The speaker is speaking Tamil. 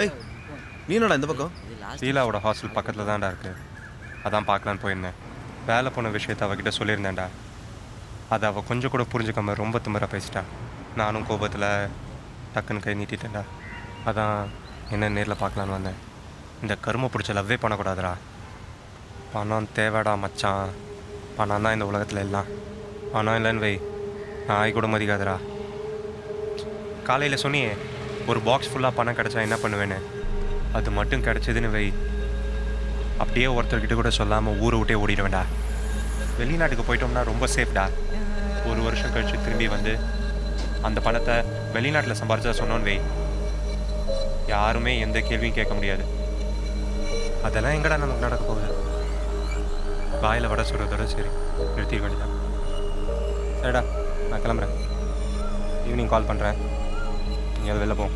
ஏய் நீ என்னடா இந்த பக்கம்? ஷீலாவோட ஹாஸ்டல் பக்கத்தில் தான்டா இருக்குது. அதான் பார்க்கலான்னு போயிருந்தேன். வேலை போன விஷயத்தை அவகிட்ட சொல்லியிருந்தேன்டா. அதை அவள் கொஞ்சம் கூட புரிஞ்சுக்காம ரொம்ப திமிரா பேசிட்டா. நானும் கோபத்தில் டக்குன்னு கை நீட்டிட்டேன்டா. அதான் என்ன நேரில் பார்க்கலான்னு வந்தேன். இந்த கருமை பிடிச்ச லவ்வே பண்ணக்கூடாதுடா. பணம் தேவைடா மச்சான். பணம் தான் இந்த உலகத்தில் எல்லாம். பணம் இல்லைன்னு வை, நாய் கூட மதிக்காதுடா. காலையில் சொன்னியே ஒரு பாக்ஸ் ஃபுல்லாக பணம் கிடச்சா என்ன பண்ணுவேன்னு. அது மட்டும் கிடச்சிதுன்னு வை, அப்படியே ஒருத்தர்கிட்ட கூட சொல்லாமல் ஊரை விட்டே ஓடிடுவேன்டா. வெளிநாட்டுக்கு போயிட்டோம்னா ரொம்ப சேஃப்டா. 1 வருஷம் கழித்து திரும்பி வந்து அந்த பணத்தை வெளிநாட்டில் சம்பாரிச்சா சொன்னோன்னு வை, யாருமே எந்த கேள்வியும் கேட்க முடியாது. அதெல்லாம் எங்கடா நமக்கு நடக்க போகுது? வாயில் வடை சொல்கிறதோட சரி நிறுத்திட வேண்டியதான். சரிடா, நான் கிளம்புறேன். ஈவினிங் கால் பண்ணுறேன். எங்கேயாவது வெளில போ.